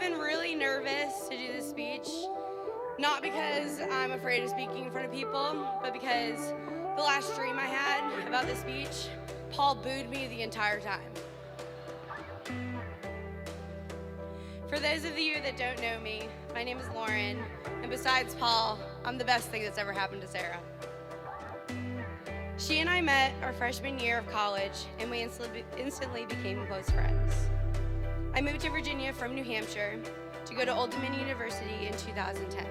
been really nervous to do this speech, not because I'm afraid of speaking in front of people, but because the last dream I had about this speech, Paul booed me the entire time. For those of you that don't know me, my name is Lauren, and besides Paul, I'm the best thing that's ever happened to Sarah. She and I met our freshman year of college, and we instantly became close friends. I moved to Virginia from New Hampshire to go to Old Dominion University in 2010.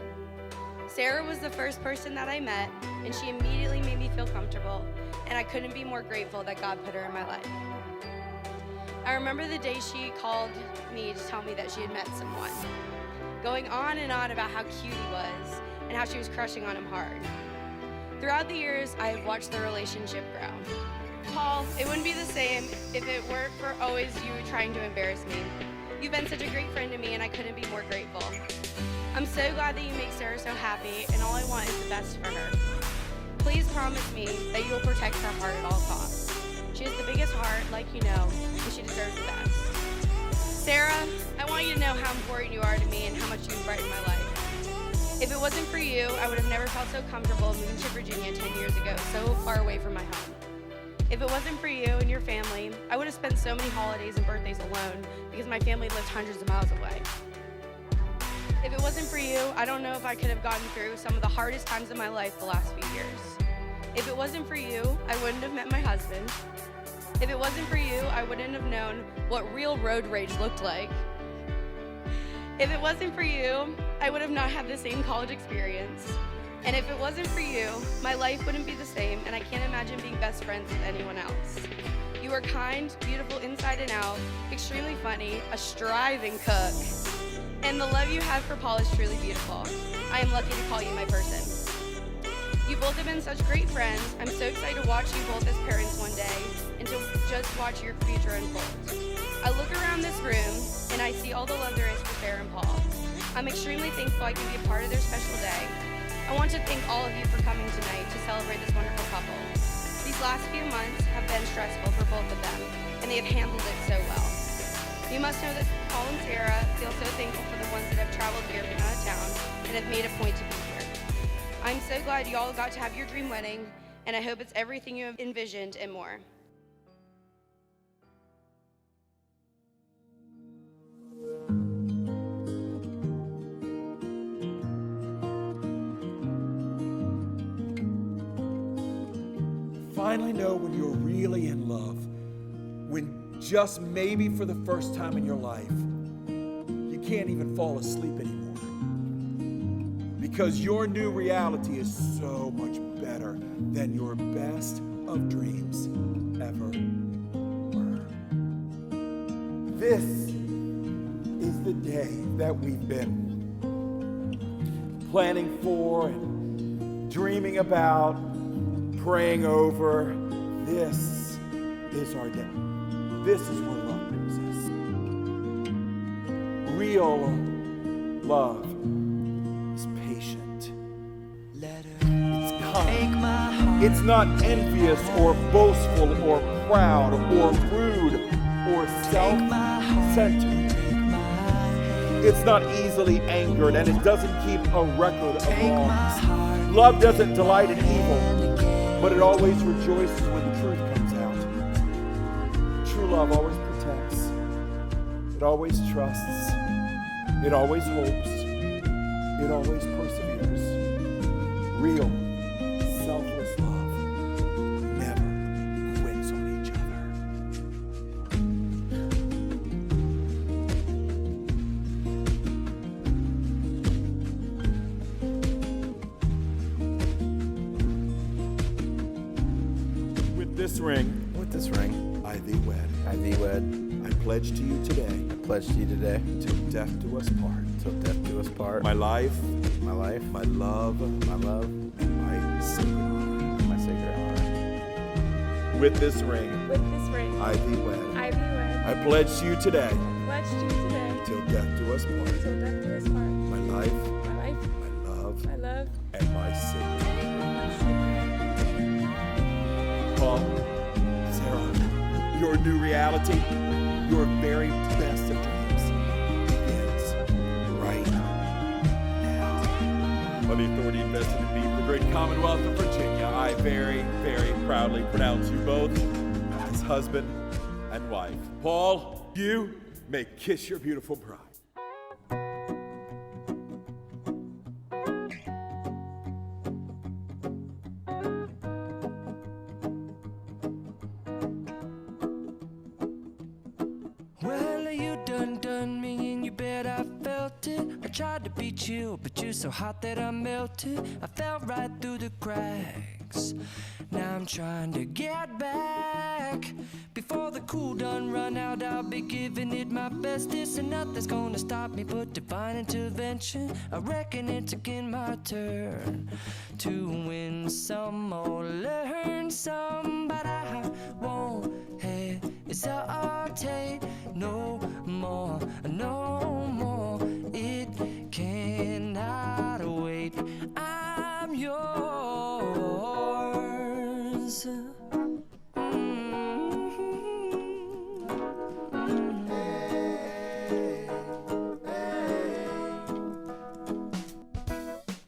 Sarah was the first person that I met, and she immediately made me feel comfortable, and I couldn't be more grateful that God put her in my life. I remember the day she called me to tell me that she had met someone, going on and on about how cute he was and how she was crushing on him hard. Throughout the years, I have watched the relationship grow. Paul, it wouldn't be the same if it weren't for always you trying to embarrass me. You've been such a great friend to me, and I couldn't be more grateful. I'm so glad that you make Sarah so happy, and all I want is the best for her. Please promise me that you will protect her heart at all costs. She has the biggest heart, like you know, and she deserves the best. Sarah, I want you to know how important you are to me and how much you've brightened my life. If it wasn't for you, I would have never felt so comfortable moving to Virginia 10 years ago, so far away from my home. If it wasn't for you and your family, I would have spent so many holidays and birthdays alone because my family lived hundreds of miles away. If it wasn't for you, I don't know if I could have gotten through some of the hardest times in my life the last few years. If it wasn't for you, I wouldn't have met my husband. If it wasn't for you, I wouldn't have known what real road rage looked like. If it wasn't for you, I would have not had the same college experience. And if it wasn't for you, my life wouldn't be the same, and I can't imagine being best friends with anyone else. You are kind, beautiful inside and out, extremely funny, a striving cook, and the love you have for Paul is truly beautiful. I am lucky to call you my person. You both have been such great friends. I'm so excited to watch you both as parents one day and to just watch your future unfold. I look around this room and I see all the love there is for Sarah and Paul. I'm extremely thankful I can be a part of their special day. I want to thank all of you for coming tonight to celebrate this wonderful couple. These last few months have been stressful for both of them, and they have handled it so well. You must know that Paul and Sarah feel so thankful for the ones that have traveled here from out of town and have made a point to be here. I'm so glad you all got to have your dream wedding, and I hope it's everything you have envisioned and more. Finally know when you're really in love, when just maybe for the first time in your life, you can't even fall asleep anymore. Because your new reality is so much better than your best of dreams ever were. This is the day that we've been planning for and dreaming about, praying over. This is our day. This is where love brings us. Real love is patient. It's kind. It's not envious or boastful or proud or rude or self-centered. It's not easily angered, and it doesn't keep a record of wrongs. Love doesn't delight in evil, but it always rejoices when the truth comes out. True love always protects. It always trusts. It always hopes. It always perseveres. Real, selfless love never quits on each other. With this ring, I thee wed. I pledge to you today. Till death do us part. My life, my love, and my sacred honor. With this ring, I thee wed. I pledge to you today. Till death do us part. My life, my love, and my sacred Paul, Sarah, your new reality, your very best of dreams begins by the authority invested in me for the great Commonwealth of Virginia, I very, very proudly pronounce you both as husband and wife. Paul, you may kiss your beautiful bride. Well, you done me and you bet I felt it. I tried to beat you, but you're so hot that I melted. I fell right through the cracks. Now I'm trying to get back. Before the cool done run out, I'll be giving it my bestest, and nothing's gonna stop me but divine intervention. I reckon it's again my turn to win some or learn some, but I won't hesitate no more, no more. It cannot wait. I'm yours.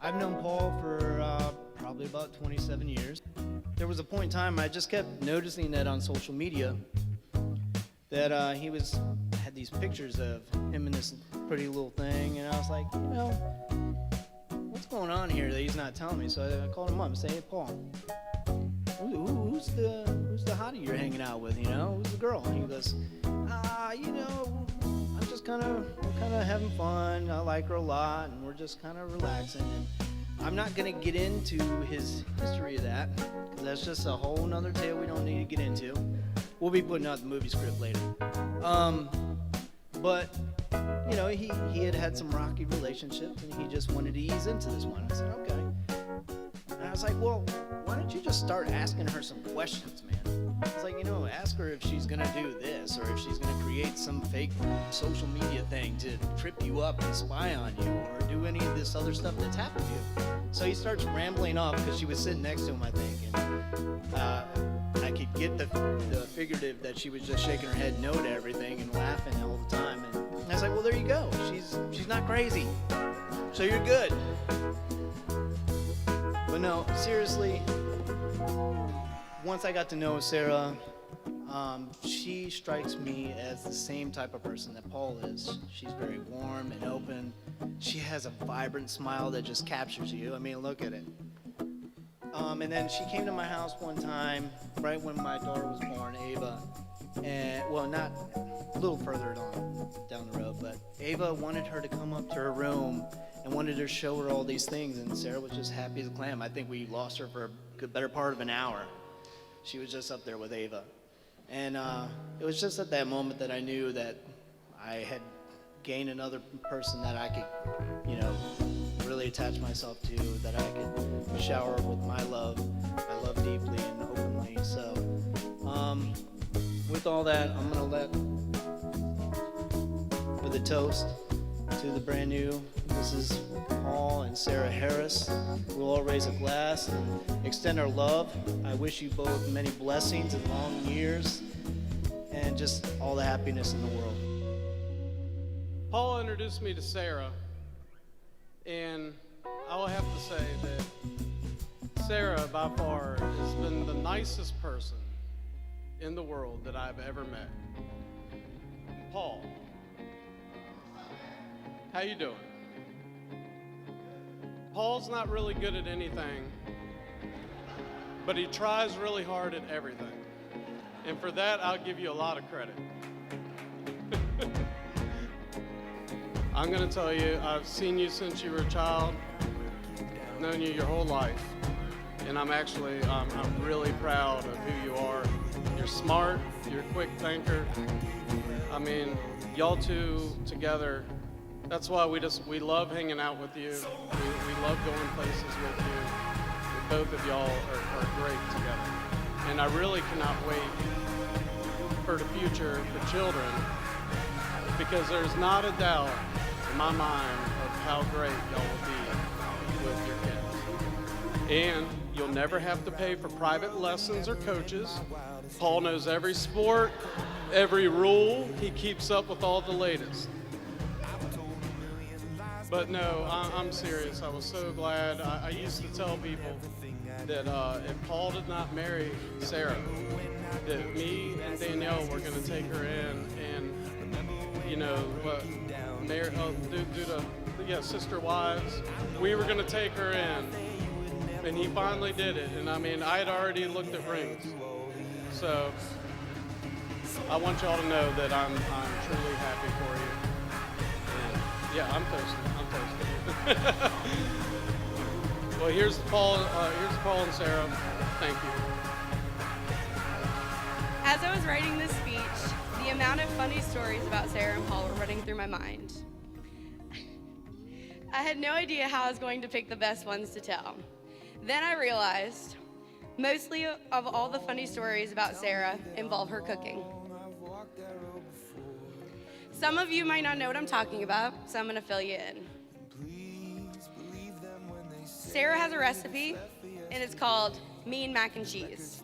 I've known Paul for probably about 27 years. There was a point in time I just kept noticing that on social media that he had these pictures of him in this pretty little thing, and I was like, you know, what's going on here that he's not telling me? So I called him up and said, hey, Paul, who's the hottie you're hanging out with? You know, who's the girl? And he goes, you know, we're kind of having fun. I like her a lot, and we're just kind of relaxing. And I'm not gonna get into his history of that, because that's just a whole nother tale we don't need to get into. We'll be putting out the movie script later. But you know, he had some rocky relationships, and he just wanted to ease into this one. I said, okay. And I was like, well, why don't you just start asking her some questions, man? It's like, you know, ask her if she's gonna do this, or if she's gonna create some fake social media thing to trip you up and spy on you, or do any of this other stuff that's happened to you. So he starts rambling off, because she was sitting next to him, I think, and I could get the figurative that she was just shaking her head no to everything and laughing all the time. And I was like, well, there you go. She's not crazy, so you're good. But no, seriously, once I got to know Sarah, she strikes me as the same type of person that Paul is. She's very warm and open. She has a vibrant smile that just captures you. I mean, look at it. And then she came to my house one time, right when my daughter was born, Ava. And, well, not a little further down the road, but Ava wanted her to come up to her room and wanted to show her all these things, and Sarah was just happy as a clam. I think we lost her for a good better part of an hour. She was just up there with Ava. And it was just at that moment that I knew that I had gained another person that I could, you know, really attach myself to, that I could shower with my love. I love deeply and openly. So with all that, I'm gonna let, with a toast to the brand new Mrs. Paul and Sarah Harris. We'll all raise a glass and extend our love. I wish you both many blessings and long years, and just all the happiness in the world. Paul introduced me to Sarah, and I will have to say that Sarah, by far, has been the nicest person in the world that I've ever met. Paul, how you doing? Paul's not really good at anything, but he tries really hard at everything. And for that, I'll give you a lot of credit. I'm gonna tell you, I've seen you since you were a child, known you your whole life, and I'm really proud of who you are. You're smart, you're a quick thinker. I mean, y'all two together, that's why we love hanging out with you. We love going places with you. Both of y'all are great together. And I really cannot wait for the future for children, because there's not a doubt in my mind of how great y'all will be with your kids. And you'll never have to pay for private lessons or coaches. Paul knows every sport, every rule. He keeps up with all the latest. But no, I'm serious. I was so glad. I used to tell people that if Paul did not marry Sarah, that me and Danielle were going to take her in, and you know, due to sister wives, we were going to take her in, and he finally did it. And I mean, I had already looked at rings, so I want y'all to know that I'm truly happy for you. And yeah, I'm toasting. Well, here's Paul and Sarah. Thank you. As I was writing this speech, the amount of funny stories about Sarah and Paul were running through my mind. I had no idea how I was going to pick the best ones to tell. Then I realized mostly of all the funny stories about Sarah involve her cooking. Some of you might not know what I'm talking about, so I'm going to fill you in. Sarah has a recipe, and it's called Mean Mac and Cheese.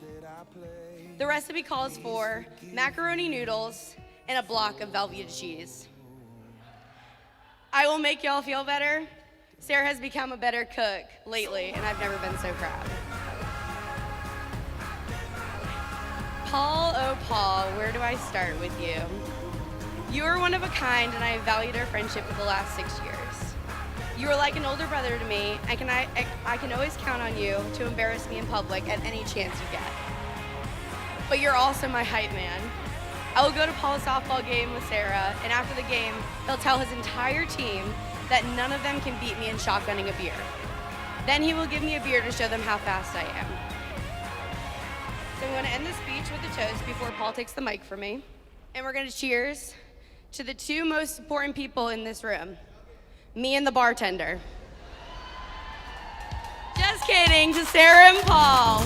The recipe calls for macaroni noodles and a block of Velveeta cheese. I will make y'all feel better. Sarah has become a better cook lately, and I've never been so proud. Paul, oh Paul, where do I start with you? You are one of a kind, and I have valued our friendship for the last 6 years. You are like an older brother to me. I can always count on you to embarrass me in public at any chance you get. But you're also my hype man. I will go to Paul's softball game with Sarah, and after the game, he'll tell his entire team that none of them can beat me in shotgunning a beer. Then he will give me a beer to show them how fast I am. So I'm going to end the speech with a toast before Paul takes the mic from me. And we're going to cheers to the two most important people in this room, me and the bartender. Just kidding, to Sarah and Paul.